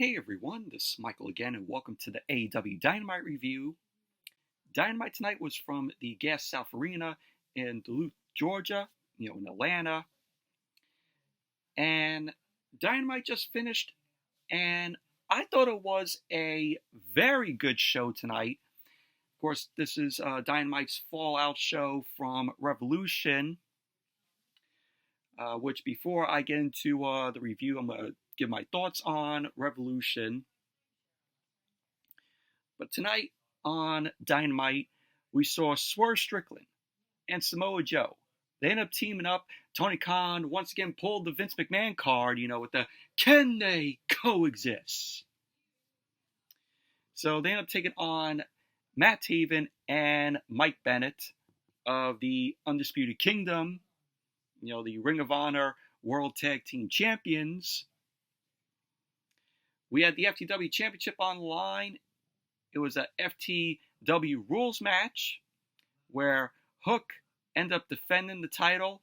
Hey everyone, this is Michael again, and welcome to the AEW Dynamite review. Dynamite tonight was from the Gas South Arena in Duluth, Georgia, in Atlanta. And Dynamite just finished, and I thought it was a very good show tonight. Of course, this is Dynamite's Fallout show from Revolution, which before I get into the review, I'm going to give my thoughts on Revolution. But tonight on Dynamite, we saw Swerve Strickland and Samoa Joe. They ended up teaming up. Tony Khan once again pulled the Vince McMahon card, with the "Can they coexist?" So they ended up taking on Matt Taven and Mike Bennett of the Undisputed Kingdom, the Ring of Honor World Tag Team Champions. We had the FTW Championship on the line. It was a FTW rules match where Hook ended up defending the title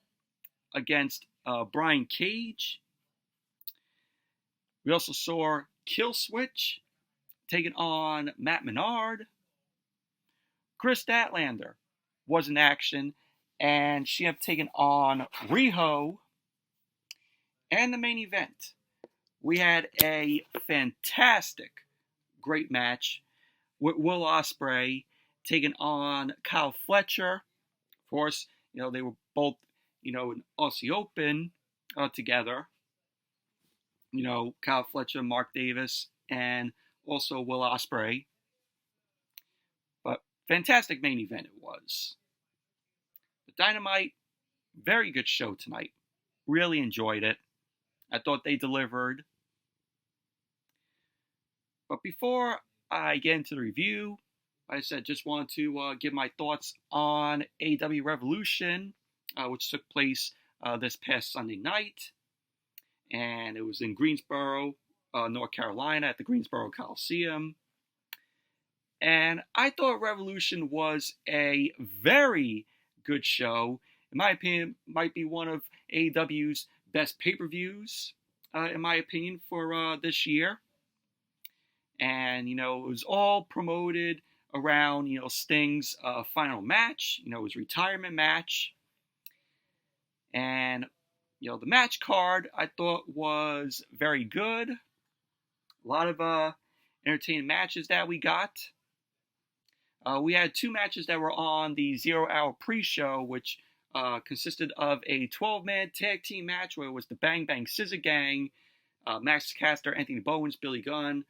against Brian Cage. We also saw Killswitch taking on Matt Menard. Kris Statlander was in action, and she ended up taking on Riho. And the main event, we had a fantastic, great match with Will Ospreay taking on Kyle Fletcher. Of course, they were both, in Aussie Open together. Kyle Fletcher, Mark Davis, and also Will Ospreay. But fantastic main event it was. The Dynamite, very good show tonight. Really enjoyed it. I thought they delivered. But before I get into the review, like I said, just wanted to give my thoughts on AEW Revolution, which took place this past Sunday night. And it was in Greensboro, North Carolina, at the Greensboro Coliseum. And I thought Revolution was a very good show. In my opinion, it might be one of AEW's best pay-per-views, in my opinion, for this year. And, it was all promoted around, Sting's final match, his retirement match. And, the match card I thought was very good. A lot of entertaining matches that we got. We had two matches that were on the 0 Hour pre-show, which consisted of a 12-man tag team match where it was the Bang Bang Scissor Gang, Max Caster, Anthony Bowens, Billy Gunn,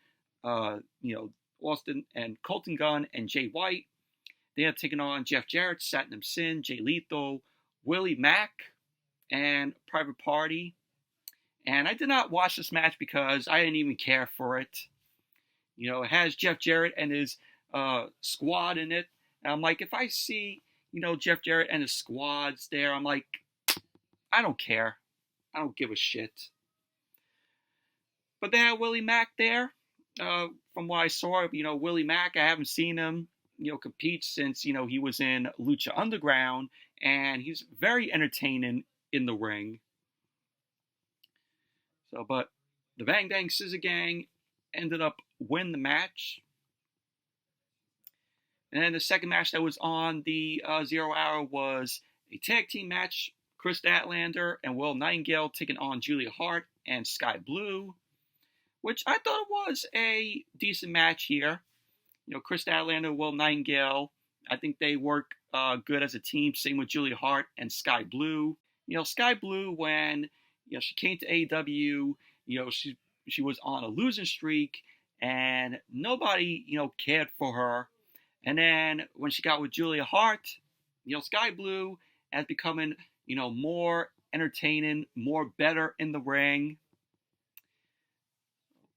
Austin and Colton Gunn, and Jay White. They had taken on Jeff Jarrett, Satnam Singh, Jay Lethal, Willie Mack, and Private Party. And I did not watch this match because I didn't even care for it. It has Jeff Jarrett and his squad in it. And I'm like, if I see, Jeff Jarrett and his squads there, I'm like, I don't care. I don't give a shit. But they had Willie Mack there. From what I saw, Willie Mack, I haven't seen him, compete since, he was in Lucha Underground, and he's very entertaining in the ring. So, but the Bang Bang Scissor Gang ended up winning the match. And then the second match that was on the 0 Hour was a tag team match. Kris Statlander and Will Nightingale taking on Julia Hart and Sky Blue, which I thought was a decent match here. Kris Statlander and Will Nightingale, I think they work good as a team. Same with Julia Hart and Sky Blue. Sky Blue, when she came to AEW, she was on a losing streak, and nobody cared for her. And then when she got with Julia Hart, Sky Blue has becoming more entertaining, more better in the ring.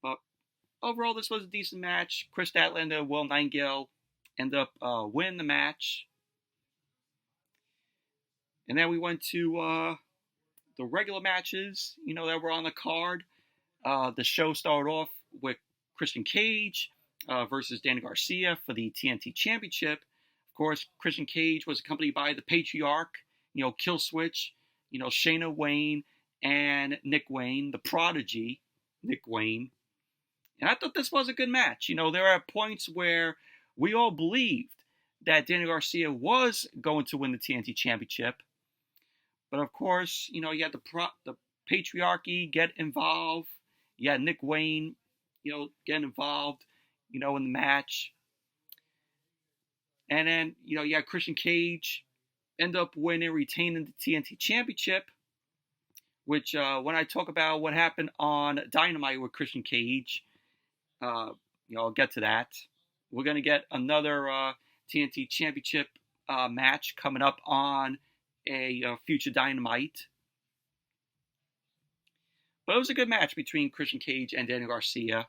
But overall, this was a decent match. Kris Statlander and Will Nightingale ended up winning the match. And then we went to the regular matches, that were on the card. The show started off with Christian Cage versus Danny Garcia for the TNT Championship. Of course, Christian Cage was accompanied by the Patriarch, Killswitch, Shayna Wayne, and Nick Wayne, the Prodigy, Nick Wayne. And I thought this was a good match. There are points where we all believed that Daniel Garcia was going to win the TNT Championship. But of course, you had the patriarchy get involved. You had Nick Wayne, get involved, in the match. And then, you had Christian Cage end up winning, retaining the TNT Championship, which when I talk about what happened on Dynamite with Christian Cage, I'll get to that. We're going to get another TNT Championship match coming up on a future Dynamite. But it was a good match between Christian Cage and Daniel Garcia.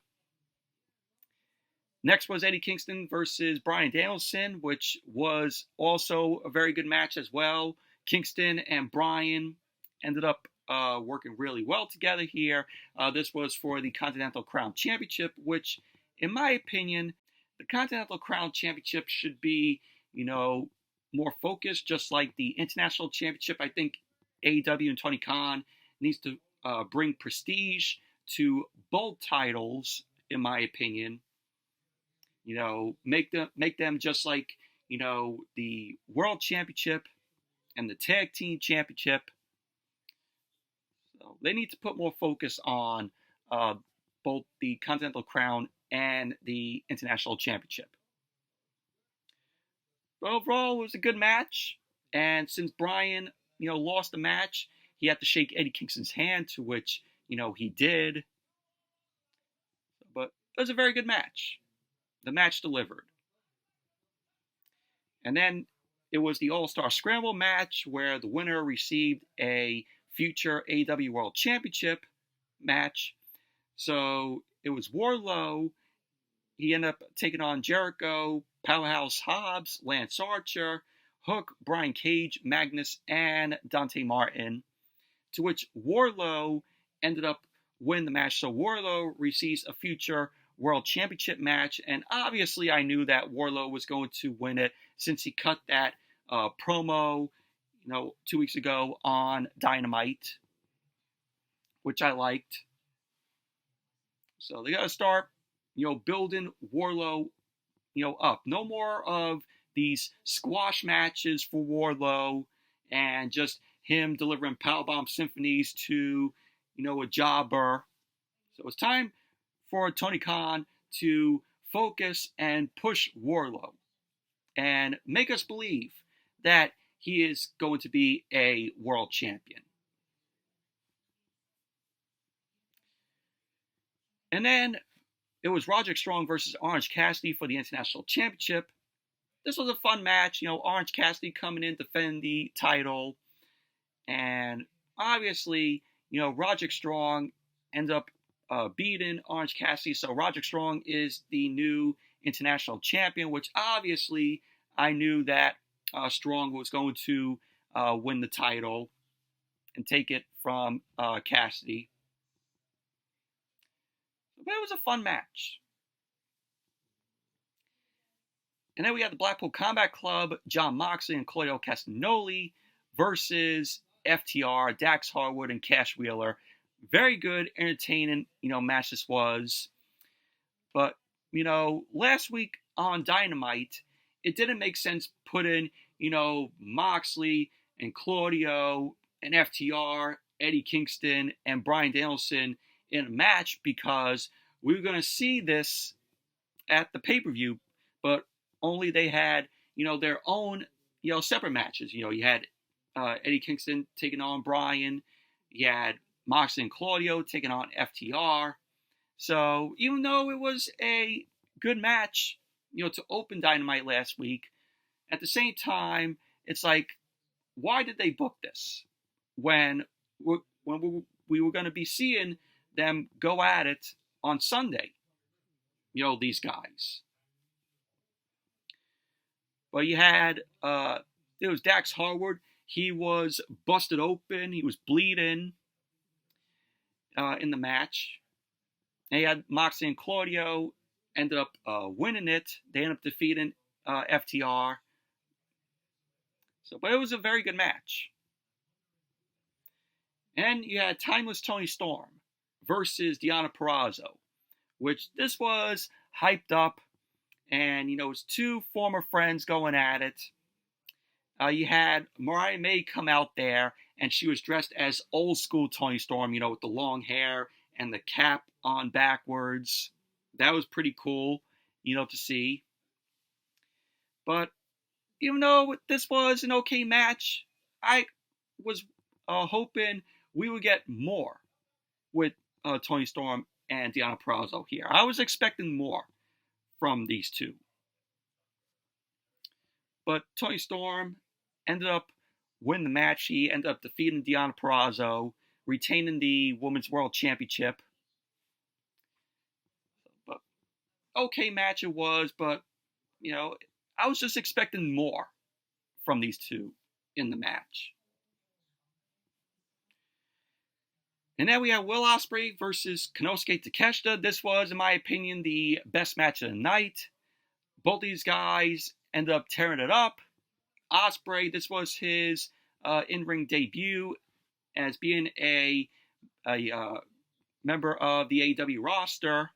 Next was Eddie Kingston versus Bryan Danielson, which was also a very good match as well. Kingston and Bryan ended up working really well together here. This was for the Continental Crown Championship, which, in my opinion, the Continental Crown Championship should be, more focused, just like the International Championship. I think AEW and Tony Khan needs to bring prestige to both titles, in my opinion. Make them just like, the World Championship and the Tag Team Championship. So they need to put more focus on both the Continental Crown and the International Championship. But overall, it was a good match. And since Bryan, lost the match, he had to shake Eddie Kingston's hand, to which, he did. But it was a very good match. The match delivered. And then it was the All-Star Scramble match where the winner received a future AEW World Championship match. So it was Wardlow. He ended up taking on Jericho, Powerhouse Hobbs, Lance Archer, Hook, Brian Cage, Magnus, and Dante Martin. To which Wardlow ended up winning the match. So Wardlow receives a future World Championship match, and obviously I knew that Wardlow was going to win it since he cut that promo, 2 weeks ago on Dynamite, which I liked. So they got to start, building Wardlow, up. No more of these squash matches for Wardlow and just him delivering powerbomb symphonies to, a jobber. So it's time for Tony Khan to focus and push Wardlow and make us believe that he is going to be a world champion. And then it was Roderick Strong versus Orange Cassidy for the International Championship. This was a fun match. Orange Cassidy coming in, defending the title. And obviously, Roderick Strong ends up beating Orange Cassidy. So Roderick Strong is the new international champion, which obviously I knew that Strong was going to win the title and take it from Cassidy. But it was a fun match. And then we had the Blackpool Combat Club, Jon Moxley and Claudio Castagnoli versus FTR, Dax Harwood, and Cash Wheeler. Very good, entertaining, match this was. But, last week on Dynamite, it didn't make sense putting, Moxley and Claudio and FTR, Eddie Kingston, and Bryan Danielson in a match because we were going to see this at the pay-per-view, but only they had, their own, separate matches. You had Eddie Kingston taking on Bryan. You had Moxley and Claudio taking on FTR. So even though it was a good match, to open Dynamite last week, at the same time, it's like, why did they book this when we were going to be seeing them go at it on Sunday? These guys. But you had, it was Dax Harwood. He was busted open. He was bleeding in the match. And you had Moxley and Claudio ended up winning it. They ended up defeating FTR. But it was a very good match. And you had Timeless Tony Storm versus Deonna Purrazzo, which this was hyped up, and it was two former friends going at it. You had Mariah May come out there, and she was dressed as old school Toni Storm, with the long hair and the cap on backwards. That was pretty cool, to see. But even though this was an okay match, I was hoping we would get more with Toni Storm and Deonna Purrazzo here. I was expecting more from these two. But Toni Storm ended up winning the match. She ended up defeating Deonna Purrazzo, retaining the Women's World Championship. But okay match it was, but, I was just expecting more from these two in the match. And then we have Will Ospreay versus Konosuke Takeshita. This was, in my opinion, the best match of the night. Both these guys ended up tearing it up. Ospreay, this was his in-ring debut as being a member of the AEW roster.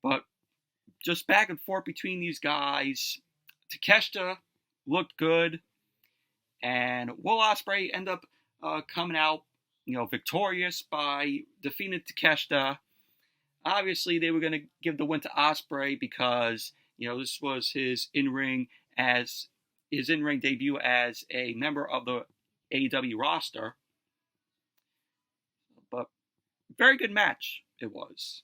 But just back and forth between these guys. Takeshita looked good, and Will Ospreay ended up coming out, victorious by defeating Takeshita. Obviously, they were going to give the win to Ospreay because, this was his in-ring debut as a member of the AEW roster. But very good match it was.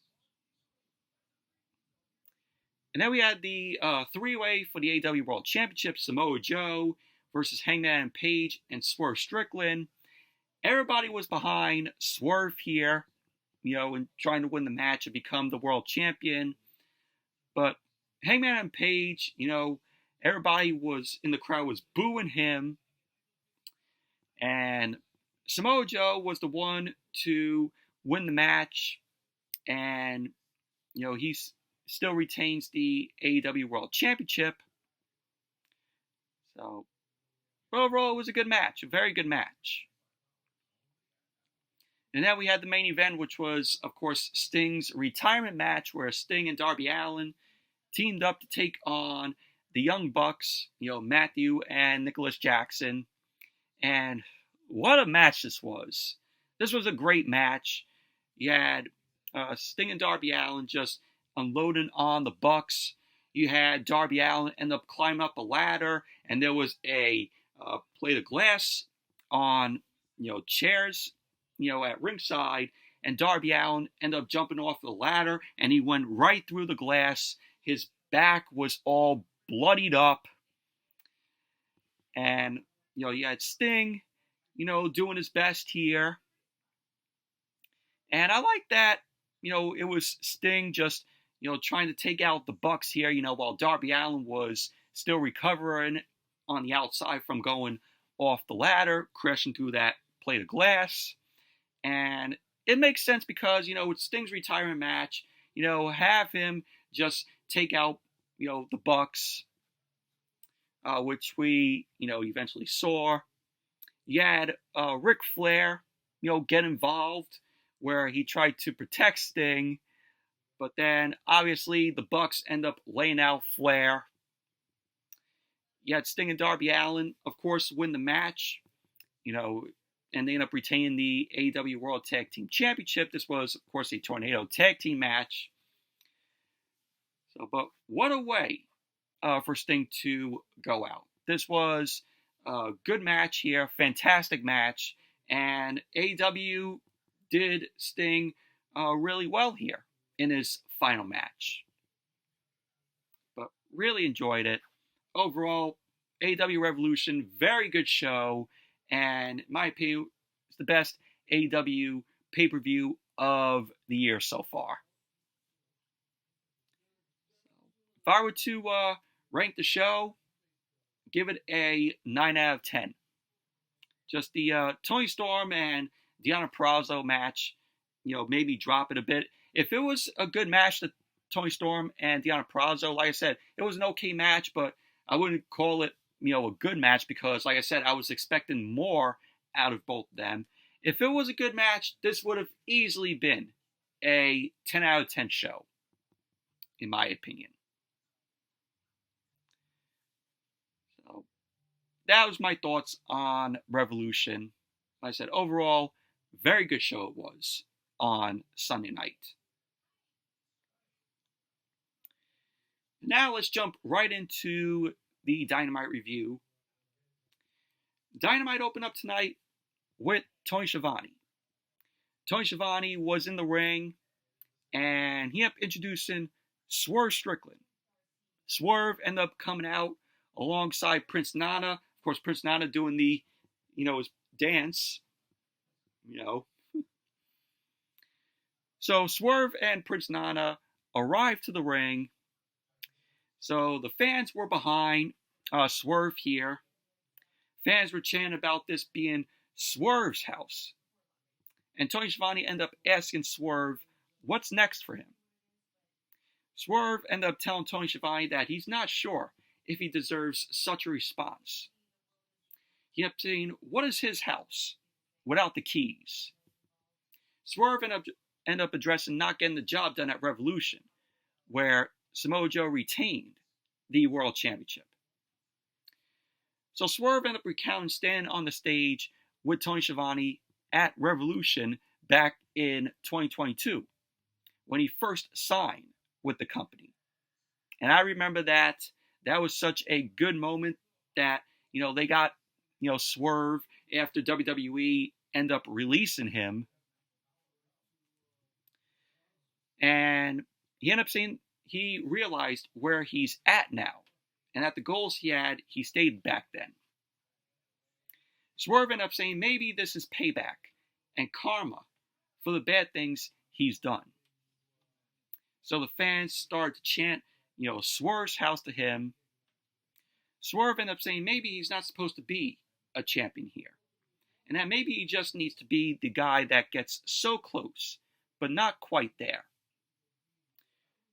And then we had the three-way for the AEW World Championship, Samoa Joe versus Hangman Page and Swerve Strickland. Everybody was behind Swerve here, and trying to win the match and become the world champion. But Hangman and Page, everybody was in the crowd was booing him. And Samoa Joe was the one to win the match. And, he still retains the AEW World Championship. So, overall, it was a good match. A very good match. And then we had the main event, which was, of course, Sting's retirement match, where Sting and Darby Allin teamed up to take on the Young Bucks, Matthew and Nicholas Jackson. And what a match this was. This was a great match. You had Sting and Darby Allin just unloading on the Bucks. You had Darby Allin end up climbing up a ladder, and there was a plate of glass on, chairs, at ringside, and Darby Allin ended up jumping off the ladder, and he went right through the glass. His back was all bloodied up, and, you had Sting, doing his best here, and I like that, it was Sting just, trying to take out the Bucks here, while Darby Allin was still recovering on the outside from going off the ladder, crashing through that plate of glass. And it makes sense because, with Sting's retirement match, have him just take out, the Bucks, which we, eventually saw. You had Ric Flair, get involved where he tried to protect Sting, but then obviously the Bucks end up laying out Flair. You had Sting and Darby Allin, of course, win the match, and they end up retaining the AEW World Tag Team Championship. This was, of course, a Tornado Tag Team match. So, but what a way for Sting to go out. This was a good match here, fantastic match, and AEW did Sting really well here in his final match. But really enjoyed it. Overall, AEW Revolution, very good show. And in my opinion, it's the best AEW pay-per-view of the year so far. If I were to rank the show, give it a 9 out of 10. Just the Toni Storm and Deonna Purrazzo match, made me drop it a bit. If it was a good match, the Toni Storm and Deonna Purrazzo, like I said, it was an okay match, but I wouldn't call it a good match because, like I said, I was expecting more out of both of them. If it was a good match, this would have easily been a 10 out of 10 show, in my opinion. So that was my thoughts on Revolution. Like I said, overall, very good show it was on Sunday night. Now let's jump right into the Dynamite review. Dynamite opened up tonight with Tony Schiavone. Tony Schiavone was in the ring, and he ended up introducing Swerve Strickland. Swerve ended up coming out alongside Prince Nana. Of course, Prince Nana doing the, his dance, So Swerve and Prince Nana arrived to the ring. So the fans were behind Swerve here. Fans were chanting about this being Swerve's house. And Tony Schiavone ended up asking Swerve what's next for him. Swerve ended up telling Tony Schiavone that he's not sure if he deserves such a response. He ended up saying, what is his house without the keys? Swerve ended up addressing not getting the job done at Revolution, where Samoa Joe retained the World Championship. So Swerve ended up recounting standing on the stage with Tony Schiavone at Revolution back in 2022 when he first signed with the company. And I remember that was such a good moment that, they got, Swerve after WWE ended up releasing him. And he ended up saying he realized where he's at now and that the goals he had, he stayed back then. Swerve ended up saying maybe this is payback and karma for the bad things he's done. So the fans started to chant, Swerve's house to him. Swerve ended up saying maybe he's not supposed to be a champion here. And that maybe he just needs to be the guy that gets so close, but not quite there.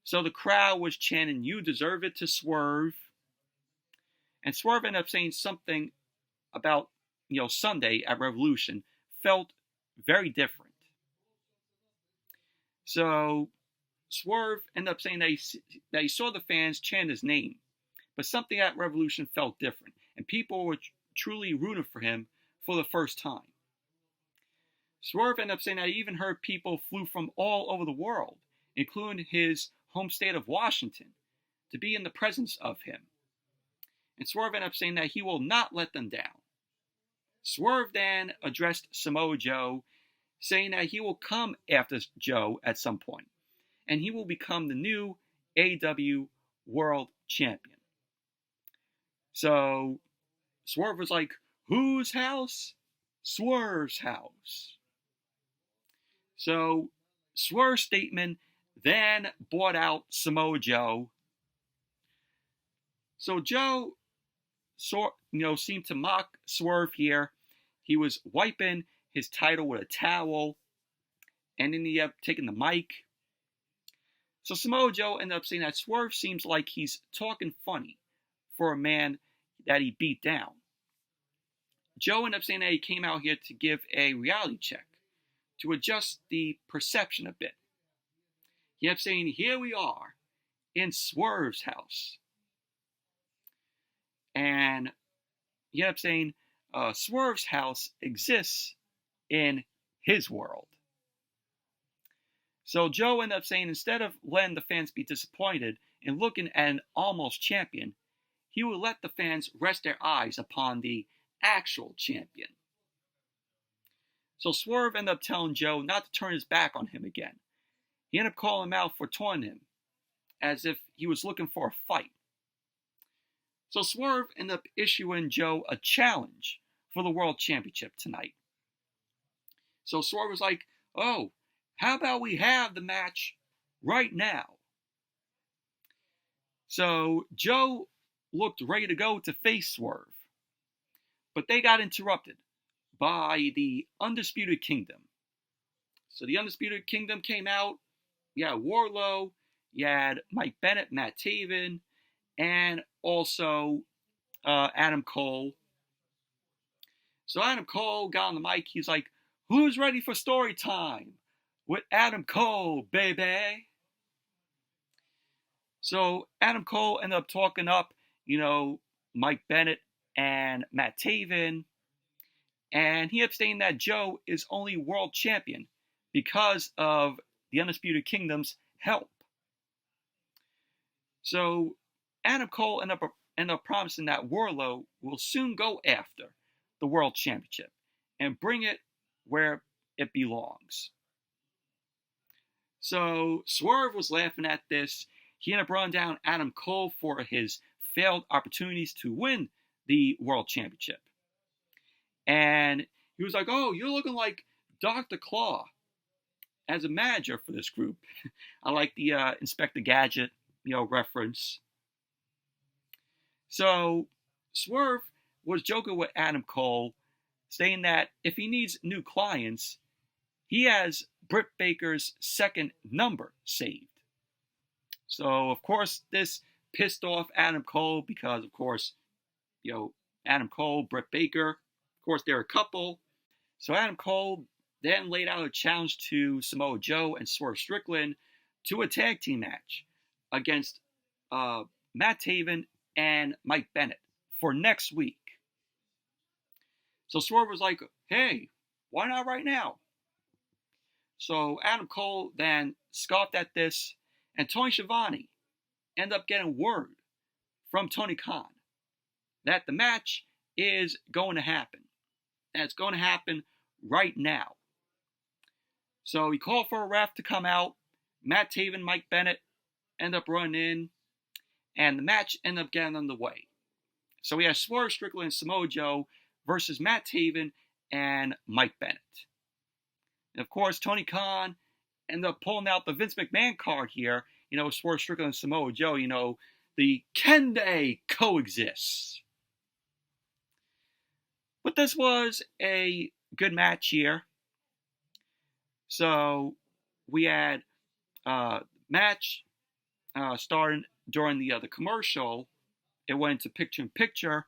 So the crowd was chanting, you deserve it to Swerve. And Swerve ended up saying something about, Sunday at Revolution felt very different. So Swerve ended up saying that he saw the fans chant his name, but something at Revolution felt different, and people were truly rooting for him for the first time. Swerve ended up saying that he even heard people flew from all over the world, including his home state of Washington, to be in the presence of him. And Swerve ended up saying that he will not let them down. Swerve then addressed Samoa Joe, saying that he will come after Joe at some point, and he will become the new AEW World Champion. So Swerve was like, whose house? Swerve's house. So Swerve's statement then brought out Samoa Joe. So Joe seemed to mock Swerve here. He was wiping his title with a towel, and then he ended up taking the mic. So Samoa Joe ended up saying that Swerve seems like he's talking funny for a man that he beat down. Joe ended up saying that he came out here to give a reality check, to adjust the perception a bit. He ended up saying, here we are, in Swerve's house. And he ended up saying, Swerve's house exists in his world. So Joe ended up saying instead of letting the fans be disappointed and looking at an almost champion, he would let the fans rest their eyes upon the actual champion. So Swerve ended up telling Joe not to turn his back on him again. He ended up calling him out for taunting him, as if he was looking for a fight. So Swerve ended up issuing Joe a challenge for the World Championship tonight. So Swerve was like, oh, how about we have the match right now? So Joe looked ready to go to face Swerve, but they got interrupted by the Undisputed Kingdom. So the Undisputed Kingdom came out. You had Wardlow, you had Mike Bennett, Matt Taven, and also Adam Cole. So Adam Cole got on the mic. He's like, who's ready for story time? with Adam Cole, baby. So Adam Cole ended up talking up, Mike Bennett and Matt Taven, and he ended up saying that Joe is only world champion because of the Undisputed Kingdom's help. So Adam Cole ended up promising that Wardlow will soon go after the World Championship and bring it where it belongs. So Swerve was laughing at this. He ended up running down Adam Cole for his failed opportunities to win the World Championship. And he was like, "Oh, you're looking like Dr. Claw as a manager for this group." I like the Inspector Gadget, reference. So Swerve was joking with Adam Cole, saying that if he needs new clients, he has Britt Baker's second number saved. So, of course, this pissed off Adam Cole because, of course, Adam Cole, Britt Baker, of course, they're a couple. So Adam Cole then laid out a challenge to Samoa Joe and Swerve Strickland to a tag team match against Matt Taven and Mike Bennett for next week. So Swerve was like, "Hey, why not right now?" So Adam Cole then scoffed at this, and Tony Schiavone ended up getting word from Tony Khan that the match is going to happen. And it's going to happen right now. So he called for a ref to come out. Matt Taven, Mike Bennett end up running in, and the match ended up getting underway. So we have Swerve Strickland and Samoa Joe versus Matt Taven and Mike Bennett. And of course, Tony Khan ended up pulling out the Vince McMahon card here. Swerve Strickland and Samoa Joe, the can they coexist? But this was a good match here. So we had match starting during the commercial. It went into picture-in-picture.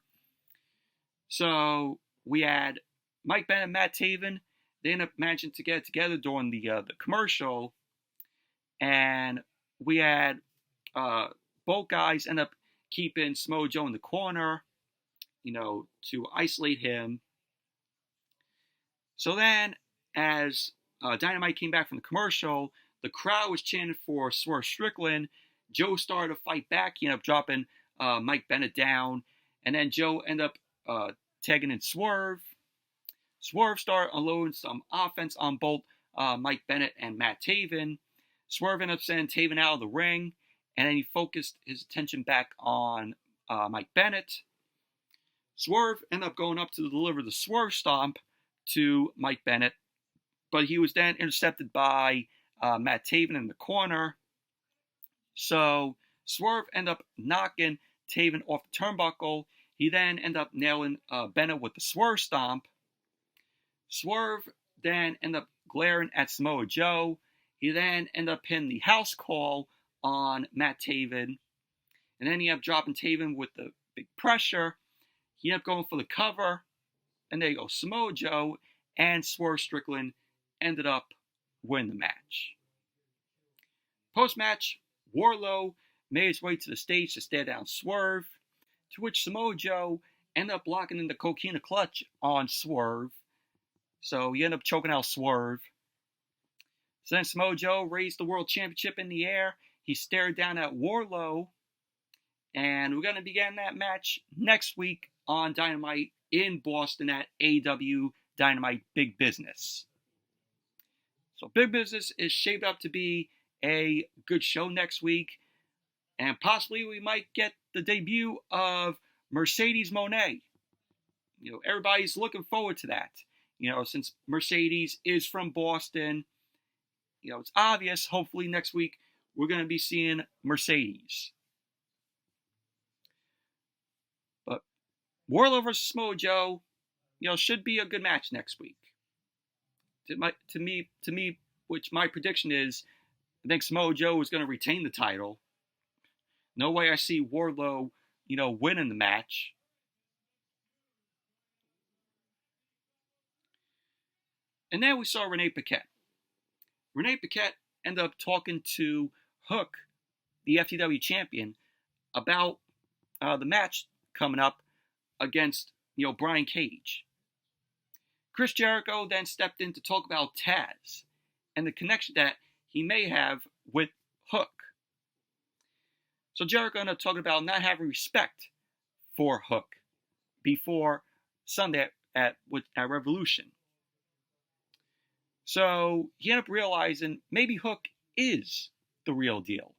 So we had Mike Bennett and Matt Taven. They ended up managing to get together during the commercial. And we had both guys end up keeping Samoa Joe in the corner, to isolate him. So then, as Dynamite came back from the commercial, the crowd was chanting for Swerve Strickland. Joe started to fight back. He ended up dropping Mike Bennett down. And then Joe ended up tagging in Swerve. Swerve started unloading some offense on both Mike Bennett and Matt Taven. Swerve ended up sending Taven out of the ring. And then he focused his attention back on Mike Bennett. Swerve ended up going up to deliver the Swerve Stomp to Mike Bennett. But he was then intercepted by Matt Taven in the corner. So Swerve ended up knocking Taven off the turnbuckle. He then ended up nailing Bennett with the Swerve Stomp. Swerve then ended up glaring at Samoa Joe. He then ended up pinning the house call on Matt Taven. And then he ended up dropping Taven with the big pressure. He ended up going for the cover. And there you go. Samoa Joe and Swerve Strickland ended up winning the match. Post-match, Wardlow made his way to the stage to stare down Swerve, to which Samoa Joe ended up locking in the Coquina Clutch on Swerve. So he ended up choking out Swerve. So then Samoa Joe raised the World Championship in the air. He stared down at Wardlow. And we're going to begin that match next week on Dynamite in Boston at AEW Dynamite Big Business. So Big Business is shaped up to be a good show next week. And possibly we might get the debut of Mercedes Moné. Everybody's looking forward to that. Since Mercedes is from Boston, it's obvious. Hopefully next week we're going to be seeing Mercedes. But Wardlow versus Samoa Joe, should be a good match next week. To me, which my prediction is, I think Samoa Joe is going to retain the title. No way I see Wardlow, winning the match. And then we saw Renee Paquette. Renee Paquette ended up talking to Hook, the FTW champion, about the match coming up against Brian Cage. Chris Jericho then stepped in to talk about Taz and the connection that he may have with Hook. So Jericho ended up talking about not having respect for Hook before Sunday at Revolution. So he ended up realizing maybe Hook is the real deal.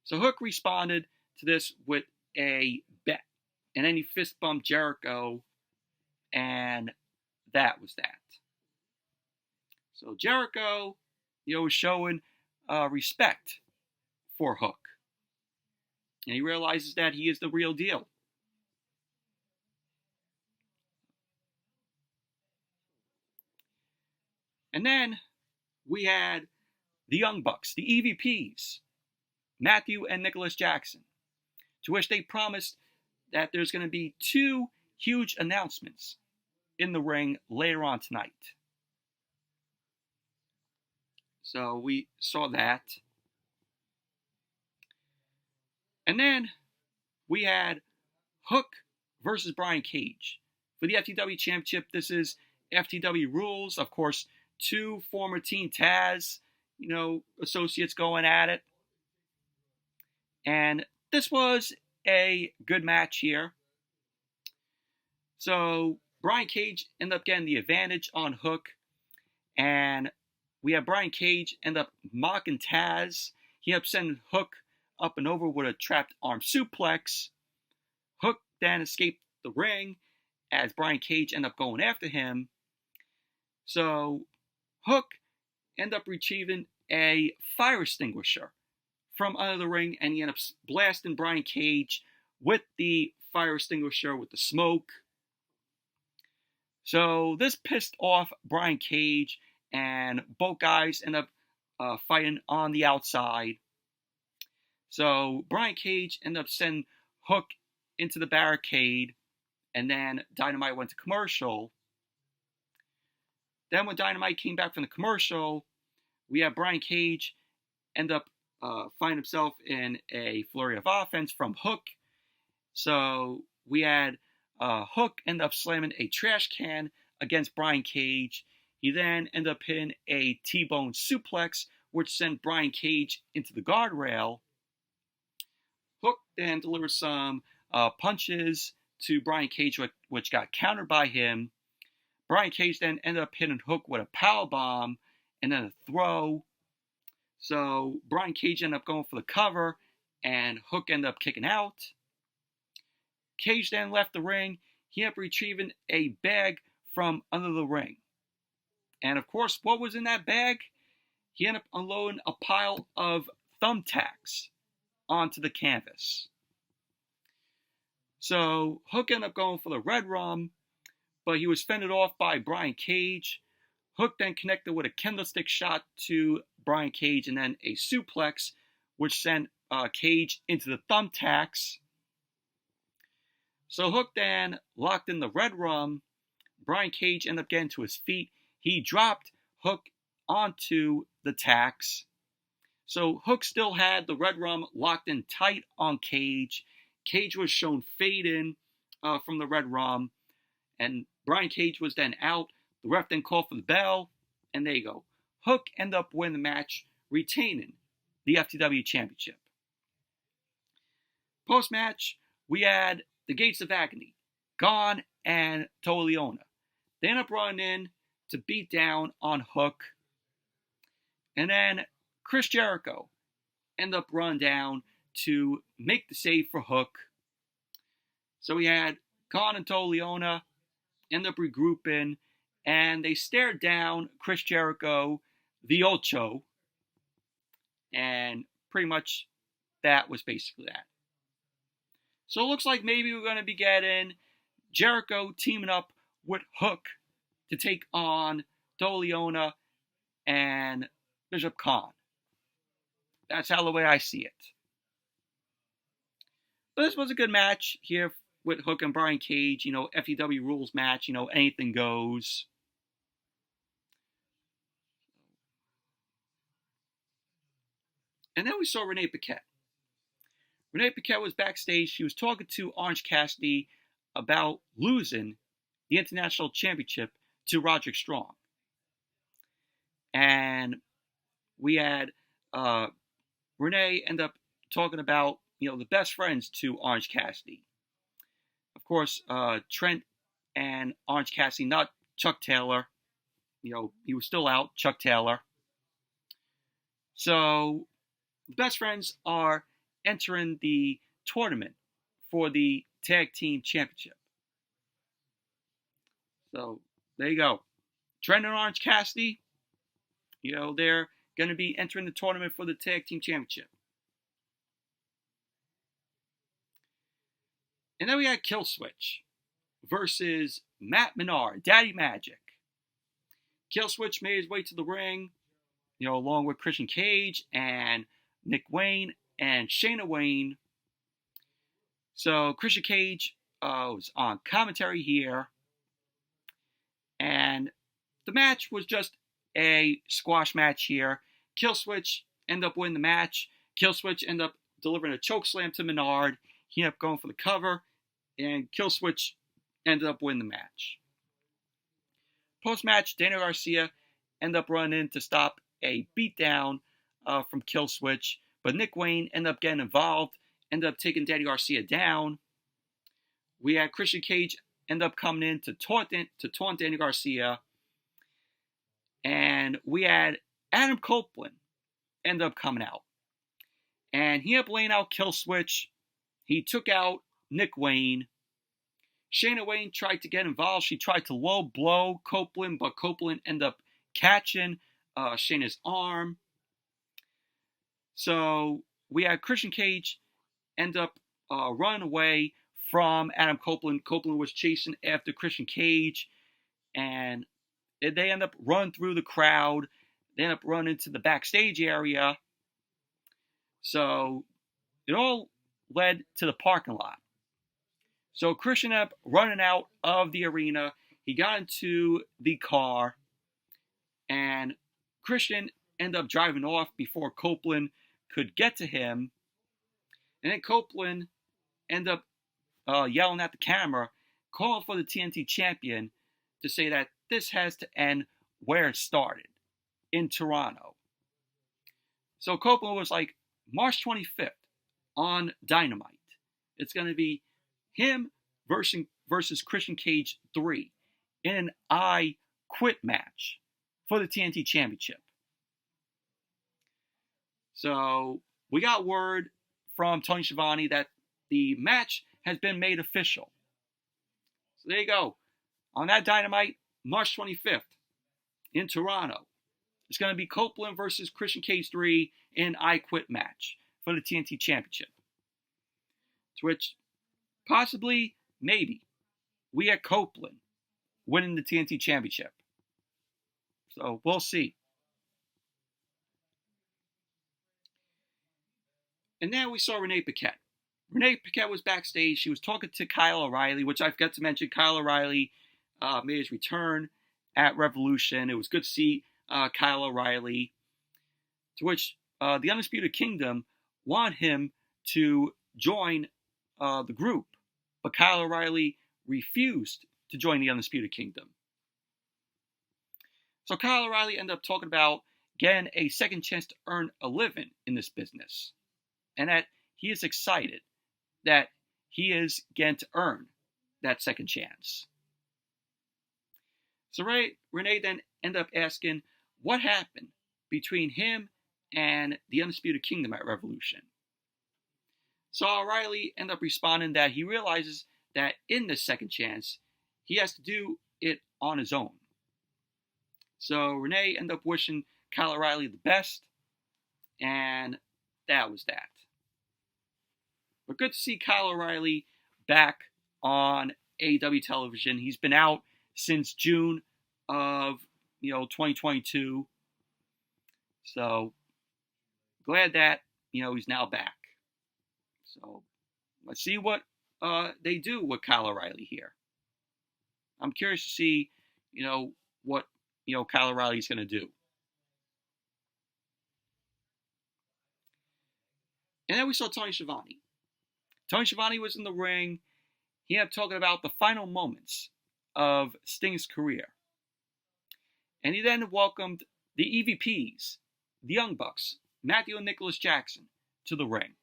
So Hook responded to this with a bet, and then he fist bumped Jericho, and that was that. So Jericho, was showing respect for Hook, and he realizes that he is the real deal. And then we had the Young Bucks, the EVPs, Matthew and Nicholas Jackson, to which they promised that there's going to be 2 huge announcements in the ring later on tonight. So we saw that. And then we had Hook versus Brian Cage. For the FTW Championship, this is FTW rules. Of course, 2 former Team Taz, associates going at it. And this was a good match here. So Brian Cage ended up getting the advantage on Hook. And we have Brian Cage end up mocking Taz. He ended up sending Hook up and over with a trapped arm suplex. Hook then escaped the ring as Brian Cage ended up going after him. So Hook ended up retrieving a fire extinguisher from under the ring, and he ended up blasting Brian Cage with the fire extinguisher with the smoke. So this pissed off Brian Cage, and both guys end up fighting on the outside. So Brian Cage ended up sending Hook into the barricade, and then Dynamite went to commercial. Then when Dynamite came back from the commercial, we had Brian Cage end up find himself in a flurry of offense from Hook. So we had Hook end up slamming a trash can against Brian Cage. He then ended up hitting a T-bone suplex, which sent Brian Cage into the guardrail. Hook then delivered some punches to Brian Cage, which got countered by him. Brian Cage then ended up hitting Hook with a powerbomb and then a throw. So Brian Cage ended up going for the cover, and Hook ended up kicking out. Cage then left the ring. He ended up retrieving a bag from under the ring. And of course, what was in that bag? He ended up unloading a pile of thumbtacks onto the canvas. So Hook ended up going for the red rum, but he was fended off by Brian Cage. Hook then connected with a candlestick shot to Brian Cage and then a suplex, which sent Cage into the thumbtacks. So Hook then locked in the red rum. Brian Cage ended up getting to his feet. He dropped Hook onto the tacks. So Hook still had the red rum locked in tight on Cage. Cage was shown fading from the red rum, and Brian Cage was then out. The ref then called for the bell, and there you go. Hook ended up winning the match, retaining the FTW Championship. Post-match, we had the Gates of Agony, Gon and Toa Liona. They ended up running in to beat down on Hook. And then Chris Jericho ended up running down to make the save for Hook. So we had Gon and Toa Liona end up regrouping, and they stared down Chris Jericho, the Ocho, and pretty much that was basically that. So it looks like maybe we're going to be getting Jericho teaming up with Hook to take on Toa Liona and Bishop Khan. That's how the way I see it. But this was a good match here with Hook and Brian Cage. FEW rules match. Anything goes. And then we saw Renee Paquette. Renee Paquette was backstage. She was talking to Orange Cassidy about losing the International Championship to Roderick Strong. And we had Renee end up talking about, the best friends to Orange Cassidy. Of course, Trent and Orange Cassidy, not Chuck Taylor. He was still out, Chuck Taylor. So, the best friends are entering the tournament for the Tag Team Championship. So, there you go. Trent and Orange Cassidy, they're going to be entering the tournament for the Tag Team Championship. And then we had Killswitch versus Matt Menard, Daddy Magic. Killswitch made his way to the ring, along with Christian Cage and Nick Wayne and Shayna Wayne. So Christian Cage was on commentary here. And the match was just a squash match here. Killswitch ended up winning the match. Killswitch ended up delivering a chokeslam to Menard. He ended up going for the cover. And Killswitch ended up winning the match. Post-match, Daniel Garcia ended up running in to stop a beatdown from Killswitch. But Nick Wayne ended up getting involved, ended up taking Danny Garcia down. We had Christian Cage end up coming in to taunt Danny Garcia. And we had Adam Copeland end up coming out. And he ended up laying out Killswitch. He took out Nick Wayne. Shayna Wayne tried to get involved. She tried to low blow Copeland, but Copeland ended up catching Shayna's arm. So we had Christian Cage end up running away from Adam Copeland. Copeland was chasing after Christian Cage, and they end up running through the crowd. They end up running into the backstage area. So it all led to the parking lot. So Christian ended up running out of the arena. He got into the car, and Christian ended up driving off before Copeland could get to him. And then Copeland ended up yelling at the camera, calling for the TNT champion to say that this has to end where it started, in Toronto. So Copeland was like, March 25th on Dynamite. It's going to be him versus Christian Cage 3 in an I Quit match for the TNT Championship. So we got word from Tony Schiavone that the match has been made official. So there you go. On that Dynamite, March 25th in Toronto, it's going to be Copeland versus Christian Cage 3 in I Quit match for the TNT Championship. To which, possibly, maybe, we had Copeland winning the TNT Championship. So we'll see. And then we saw Renee Paquette. Renee Paquette was backstage. She was talking to Kyle O'Reilly, which I forgot to mention. Kyle O'Reilly made his return at Revolution. It was good to see Kyle O'Reilly. To which the Undisputed Kingdom want him to join the group. But Kyle O'Reilly refused to join the Undisputed Kingdom. So Kyle O'Reilly ended up talking about getting a second chance to earn a living in this business. And that he is excited that he is getting to earn that second chance. So Renee then ended up asking what happened between him and the Undisputed Kingdom at Revolution. So O'Reilly ended up responding that he realizes that in this second chance, he has to do it on his own. So Renee ended up wishing Kyle O'Reilly the best, and that was that. But good to see Kyle O'Reilly back on AEW television. He's been out since June of 2022. So glad that he's now back. So let's see what they do with Kyle O'Reilly here. I'm curious to see what Kyle O'Reilly's going to do. And then we saw Tony Schiavone. Tony Schiavone was in the ring. He ended up talking about the final moments of Sting's career. And he then welcomed the EVPs, the Young Bucks, Matthew and Nicholas Jackson, to the ring.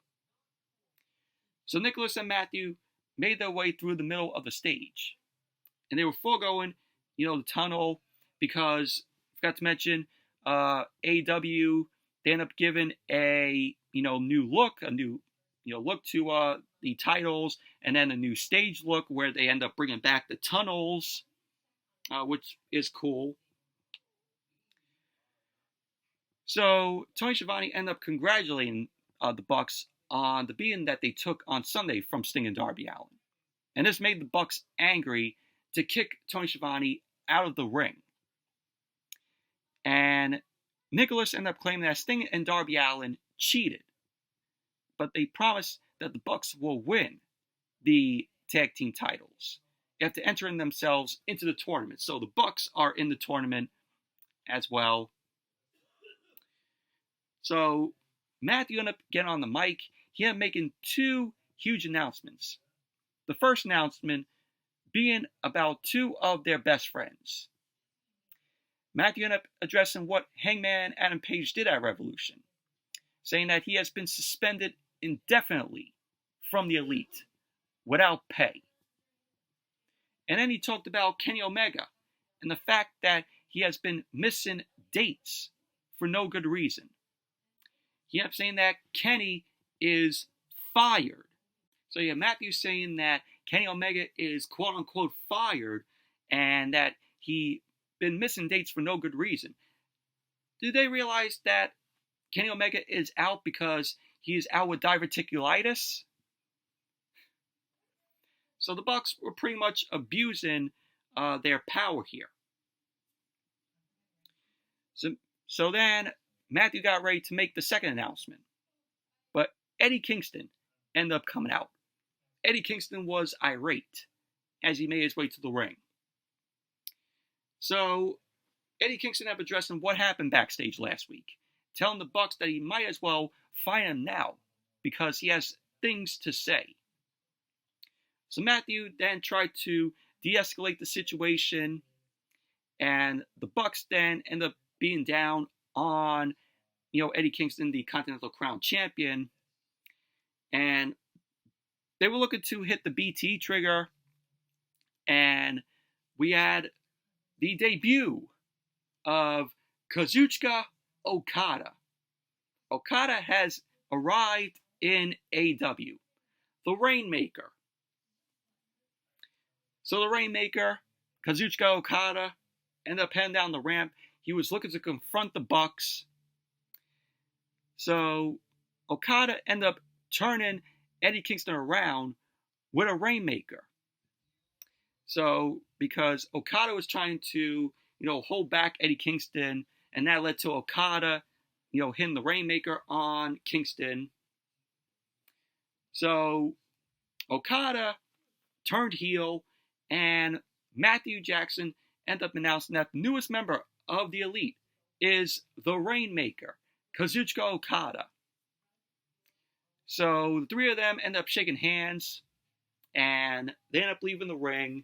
So Nicholas and Matthew made their way through the middle of the stage. And they were foregoing, the tunnel, because, forgot to mention, AEW, they ended up giving a, new look, a new, look to the titles, and then a new stage look where they end up bringing back the tunnels, which is cool. So Tony Schiavone ended up congratulating the Bucks on the beating that they took on Sunday from Sting and Darby Allin. And this made the Bucks angry to kick Tony Schiavone out of the ring. And Nicholas ended up claiming that Sting and Darby Allin cheated. But they promised that the Bucks will win the tag team titles after entering themselves into the tournament. So the Bucks are in the tournament as well. So Matthew ended up getting on the mic. He ended up making two huge announcements. The first announcement being about two of their best friends. Matthew ended up addressing what Hangman Adam Page did at Revolution, saying that he has been suspended indefinitely from the Elite without pay. And then he talked about Kenny Omega and the fact that he has been missing dates for no good reason. He ended up saying that Kenny is fired. So yeah, Matthew's saying that Kenny Omega is quote-unquote fired and that he been missing dates for no good reason. Do they realize that Kenny Omega is out because he is out with diverticulitis? So the Bucks were pretty much abusing their power here. So then Matthew got ready to make the second announcement. But Eddie Kingston ended up coming out. Eddie Kingston was irate as he made his way to the ring. So Eddie Kingston ended up addressing what happened backstage last week, telling the Bucks that he might as well fire him now because he has things to say. So Matthew then tried to de-escalate the situation, and the Bucks then ended up being down on, Eddie Kingston, the Continental Crown Champion, and they were looking to hit the BT trigger, and we had the debut of Kazuchika Okada. Okada has arrived in AEW, the Rainmaker. So the Rainmaker, Kazuchika Okada, ended up heading down the ramp. He was looking to confront the Bucks. So Okada ended up turning Eddie Kingston around with a Rainmaker. So because Okada was trying to, hold back Eddie Kingston, and that led to Okada, hitting the Rainmaker on Kingston. So Okada turned heel, and Matthew Jackson ended up announcing that the newest member of the Elite is the Rainmaker, Kazuchika Okada. So the three of them end up shaking hands, and they end up leaving the ring,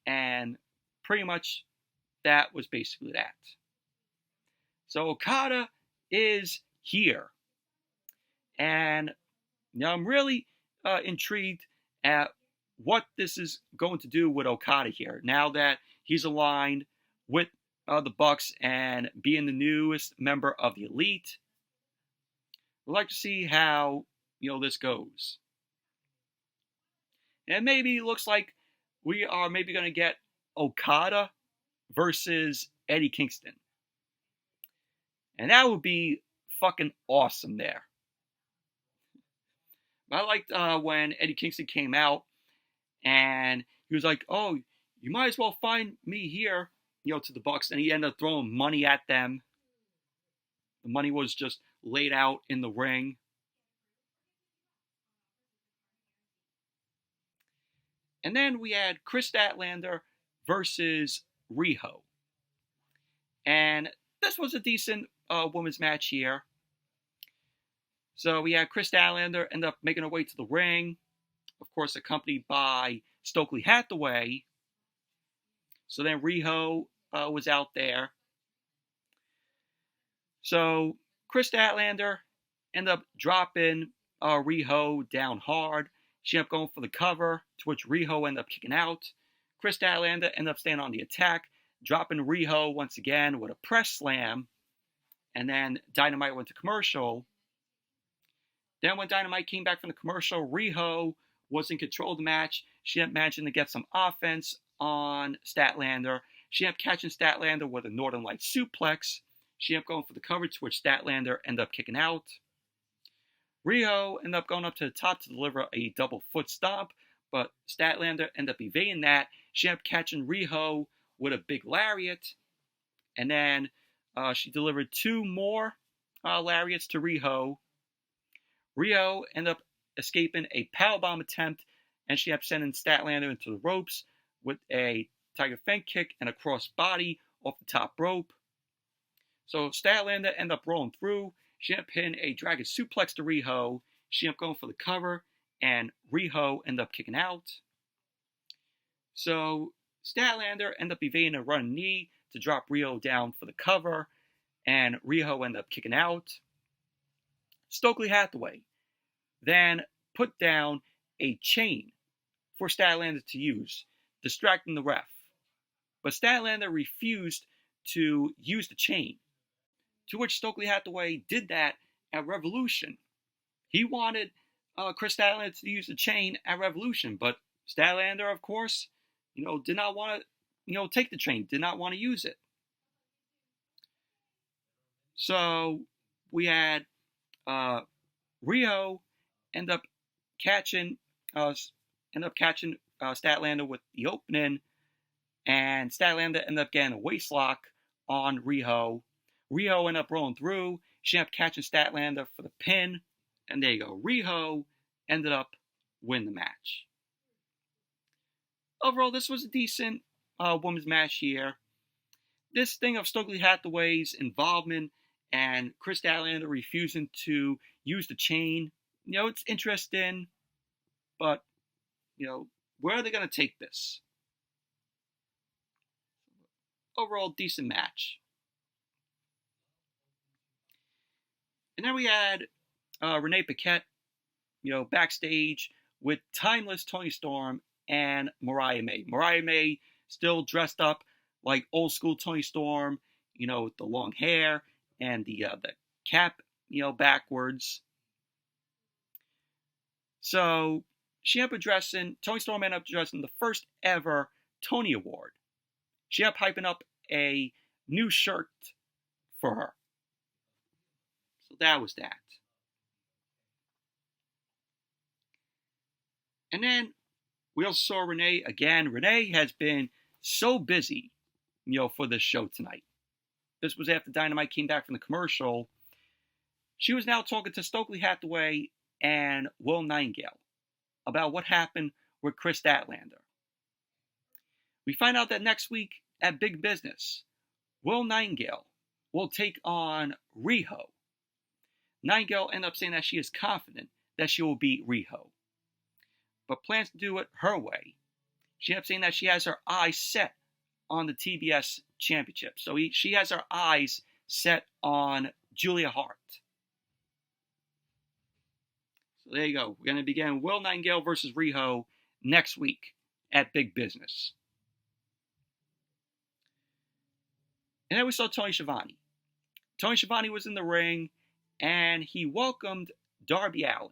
and pretty much that was basically that. So Okada is here, and now I'm really intrigued at what this is going to do with Okada here, now that he's aligned with the Bucks and being the newest member of the Elite. We'd like to see how, this goes. And maybe it looks like we are maybe going to get Okada versus Eddie Kingston. And that would be fucking awesome there. I liked when Eddie Kingston came out and he was like, oh, you might as well find me here, to the Bucks. And he ended up throwing money at them. The money was just laid out in the ring. And then we had Kris Statlander versus Riho. And this was a decent women's match here. So we had Kris Statlander end up making her way to the ring, of course accompanied by Stokely Hathaway. So then Riho was out there. So Kris Statlander ended up dropping Riho down hard. She ended up going for the cover, to which Riho ended up kicking out. Kris Statlander ended up staying on the attack, dropping Riho once again with a press slam. And then Dynamite went to commercial. Then when Dynamite came back from the commercial, Riho was in control of the match. She ended up managing to get some offense on Statlander. She ended up catching Statlander with a Northern Light suplex. She ended up going for the cover, to which Statlander ended up kicking out. Riho ended up going up to the top to deliver a double foot stomp, but Statlander ended up evading that. She ended up catching Riho with a big lariat, and then she delivered two more lariats to Riho. Riho ended up escaping a powerbomb attempt, and she ended up sending Statlander into the ropes with a Tiger Fang kick and a cross body off the top rope. So Statlander ended up rolling through. She ended up hitting a dragon suplex to Riho. She ended up going for the cover, and Riho ended up kicking out. So Statlander ended up evading a running knee to drop Riho down for the cover, and Riho ended up kicking out. Stokely Hathaway then put down a chain for Statlander to use, distracting the ref. But Statlander refused to use the chain, to which Stokely Hathaway did that at Revolution. He wanted Kris Statlander to use the chain at Revolution, but Statlander, of course, did not want to, take the chain, did not want to use it. So we had Riho end up catching Statlander with the opening, and Statlander ended up getting a waistlock on Riho. Riho ended up rolling through. She ended up catching Statlander for the pin, and there you go. Riho ended up winning the match. Overall, this was a decent women's match here. This thing of Stokely Hathaway's involvement and Kris Statlander refusing to use the chain, it's interesting, but, where are they going to take this? Overall, decent match. And then we had Renee Paquette, backstage with timeless Toni Storm and Mariah May. Mariah May still dressed up like old school Toni Storm, with the long hair and the cap, backwards. So she ended up Toni Storm ended up addressing the first ever Tony Award. She ended up hyping up a new shirt for her. So that was that. And then we also saw Renee again. Renee has been so busy, for this show tonight. This was after Dynamite came back from the commercial. She was now talking to Stokely Hathaway and Will Nightingale about what happened with Kris Statlander. We find out that next week at Big Business, Will Nightingale will take on Riho. Nightingale ended up saying that she is confident that she will beat Riho, but plans to do it her way. She ended up saying that she has her eyes set on the TBS Championship. So she has her eyes set on Julia Hart. So there you go. We're going to begin Will Nightingale versus Riho next week at Big Business. And then we saw Tony Schiavone. Tony Schiavone was in the ring, and he welcomed Darby Allin.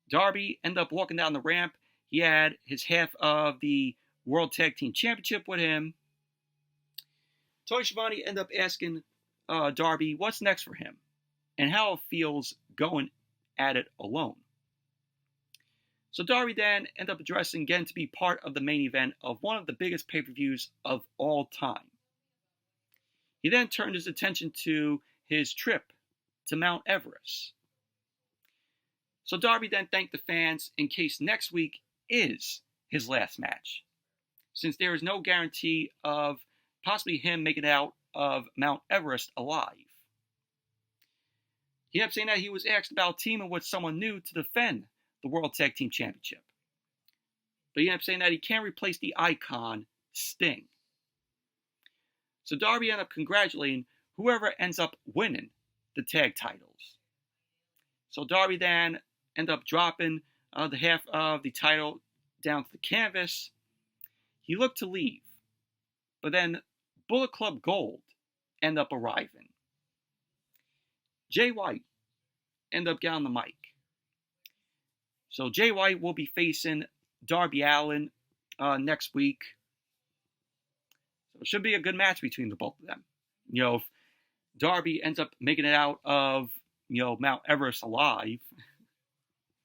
Darby ended up walking down the ramp. He had his half of the World Tag Team Championship with him. Tony Schiavone ended up asking Darby what's next for him and how it feels going at it alone. So Darby then ended up addressing getting to be part of the main event of one of the biggest pay-per-views of all time. He then turned his attention to his trip to Mount Everest. So Darby then thanked the fans in case next week is his last match, since there is no guarantee of possibly him making it out of Mount Everest alive. He kept saying that he was asked about teaming with someone new to defend the World Tag Team Championship. But he kept saying that he can't replace the icon, Sting. So Darby ended up congratulating whoever ends up winning the tag titles. So Darby then ended up dropping the half of the title down to the canvas. He looked to leave, but then Bullet Club Gold ended up arriving. Jay White ended up getting on the mic. So Jay White will be facing Darby Allin next week. So it should be a good match between the both of them. If Darby ends up making it out of, Mount Everest alive,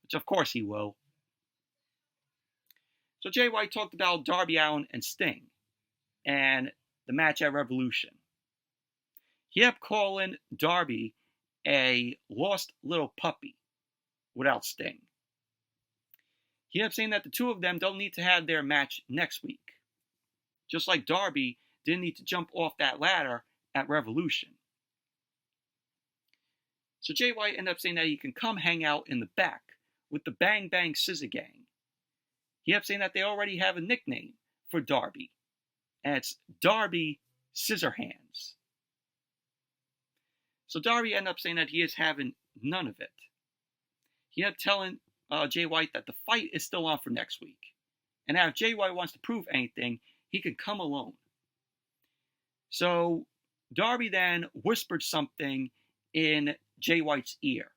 which of course he will. So Jay White talked about Darby Allin and Sting and the match at Revolution. He kept calling Darby a lost little puppy without Sting. He kept saying that the two of them don't need to have their match next week. Just like Darby didn't need to jump off that ladder at Revolution. So Jay White ended up saying that he can come hang out in the back with the Bang Bang Scissor Gang. He kept saying that they already have a nickname for Darby, and it's Darby Scissorhands. So Darby ended up saying that he is having none of it. He kept telling Jay White that the fight is still on for next week, and that if Jay White wants to prove anything, he can come alone. So Darby then whispered something in Jay White's ear,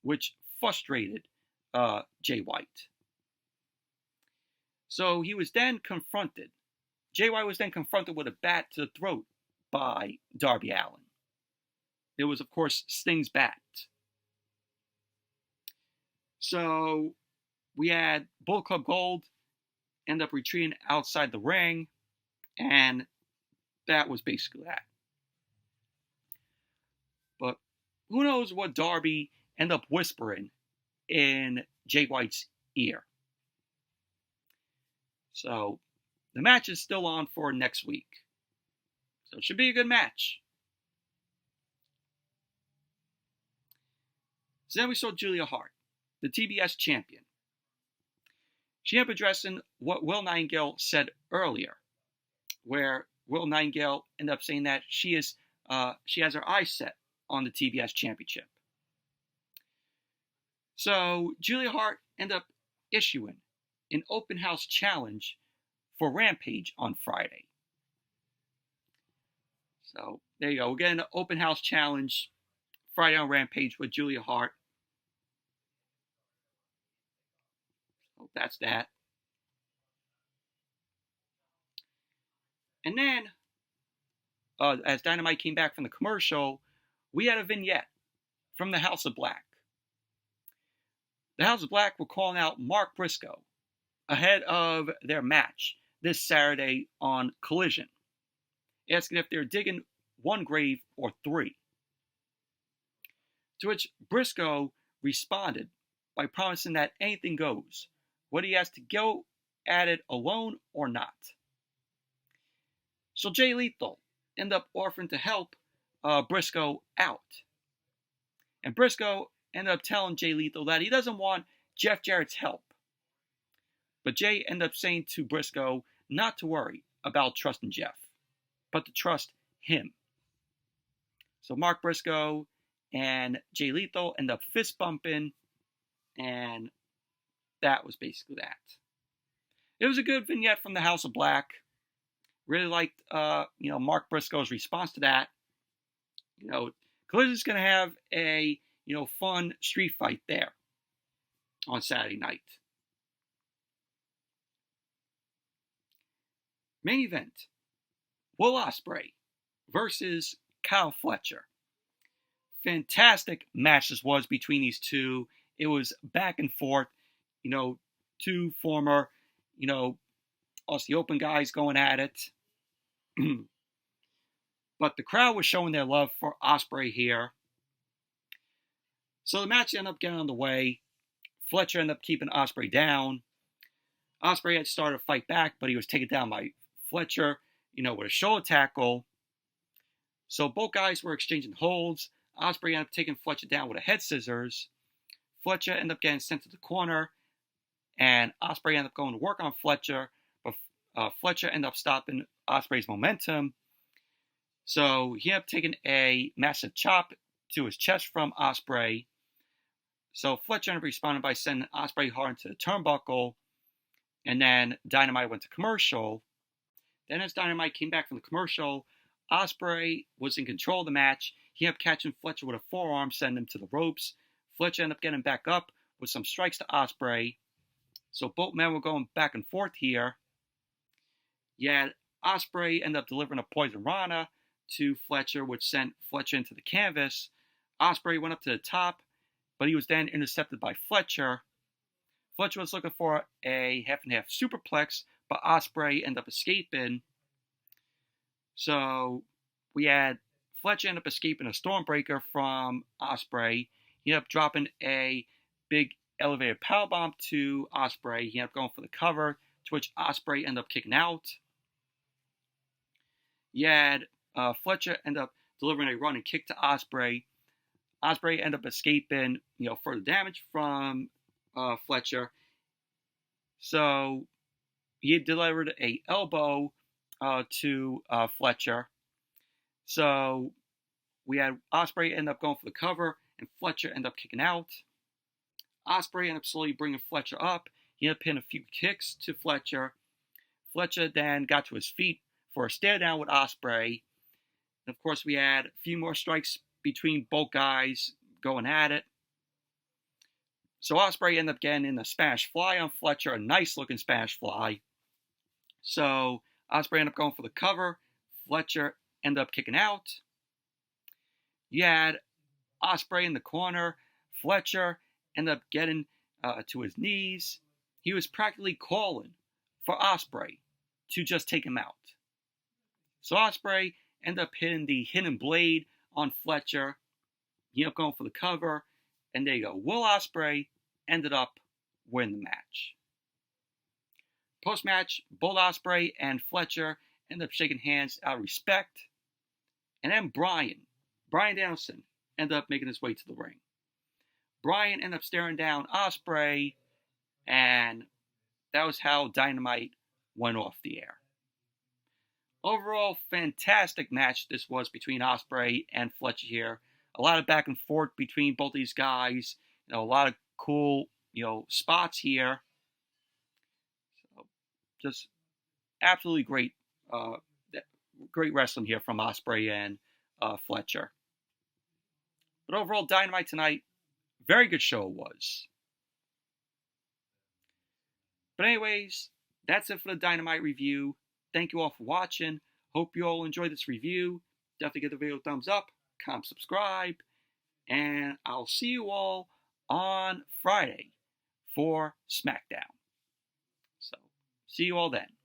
which frustrated Jay White. So he was then confronted. Jay White was then confronted with a bat to the throat by Darby Allin. It was, of course, Sting's bat. So we had Bullet Club Gold end up retreating outside the ring, and that was basically that. But who knows what Darby ended up whispering in Jay White's ear. So the match is still on for next week. So it should be a good match. So then we saw Julia Hart, the TBS champion. She ended up addressing what Will Nightingale said earlier, where Will Nightingale ended up saying that she has her eyes set on the TBS championship. So Julia Hart ended up issuing an open house challenge for Rampage on Friday. So there you go. We're getting an open house challenge Friday on Rampage with Julia Hart. So that's that. And then, as Dynamite came back from the commercial, we had a vignette from the House of Black. The House of Black were calling out Mark Briscoe ahead of their match this Saturday on Collision, asking if they're digging one grave or three. To which Briscoe responded by promising that anything goes, whether he has to go at it alone or not. So Jay Lethal ended up offering to help Briscoe out. And Briscoe ended up telling Jay Lethal that he doesn't want Jeff Jarrett's help. But Jay ended up saying to Briscoe not to worry about trusting Jeff, but to trust him. So Mark Briscoe and Jay Lethal ended up fist bumping, and that was basically that. It was a good vignette from the House of Black. Really liked, Mark Briscoe's response to that. Collision's going to have a, fun street fight there on Saturday night. Main event, Will Ospreay versus Kyle Fletcher. Fantastic match this was between these two. It was back and forth, two former, Aussie Open guys going at it. But the crowd was showing their love for Ospreay here. So the match ended up getting on the way. Fletcher ended up keeping Ospreay down. Ospreay had started to fight back, but he was taken down by Fletcher, with a shoulder tackle. So both guys were exchanging holds. Ospreay ended up taking Fletcher down with a head scissors. Fletcher ended up getting sent to the corner, and Ospreay ended up going to work on Fletcher, but Fletcher ended up stopping Ospreay's momentum. So he ended up taking a massive chop to his chest from Ospreay. So Fletcher ended up responding by sending Ospreay hard into the turnbuckle, and then Dynamite went to commercial. Then as Dynamite came back from the commercial, Ospreay was in control of the match. He ended up catching Fletcher with a forearm, sending him to the ropes. Fletcher ended up getting back up with some strikes to Ospreay. So both men were going back and forth here. Yeah, Ospreay ended up delivering a Poison Rana to Fletcher, which sent Fletcher into the canvas. Ospreay went up to the top, but he was then intercepted by Fletcher. Fletcher was looking for a half-and-half superplex, but Ospreay ended up escaping. So we had Fletcher end up escaping a Stormbreaker from Ospreay. He ended up dropping a big elevated powerbomb to Ospreay. He ended up going for the cover, to which Ospreay ended up kicking out. You had Fletcher end up delivering a running kick to Ospreay. Ospreay ended up escaping, further damage from Fletcher. So he delivered a elbow to Fletcher. So we had Ospreay end up going for the cover, and Fletcher ended up kicking out. Ospreay ended up slowly bringing Fletcher up. He ended up hitting a few kicks to Fletcher. Fletcher then got to his feet for a stare down with Ospreay. And of course, we had a few more strikes between both guys going at it. So Ospreay ended up getting in a Spanish Fly on Fletcher, a nice looking Spanish Fly. So Ospreay ended up going for the cover. Fletcher ended up kicking out. You had Ospreay in the corner. Fletcher ended up getting to his knees. He was practically calling for Ospreay to just take him out. So Ospreay ended up hitting the hidden blade on Fletcher. He ended up going for the cover. And there you go. Will Ospreay ended up winning the match. Post-match, both Ospreay and Fletcher ended up shaking hands out of respect. And then Brian Danielson, ended up making his way to the ring. Brian ended up staring down Ospreay, and that was how Dynamite went off the air. Overall, fantastic match this was between Ospreay and Fletcher here. A lot of back and forth between both these guys. A lot of cool, spots here. So, just absolutely great wrestling here from Ospreay and Fletcher. But overall, Dynamite tonight, very good show it was. But anyways, that's it for the Dynamite review. Thank you all for watching. Hope you all enjoyed this review. Definitely give the video a thumbs up, comment, subscribe, and I'll see you all on Friday for SmackDown. So, see you all then.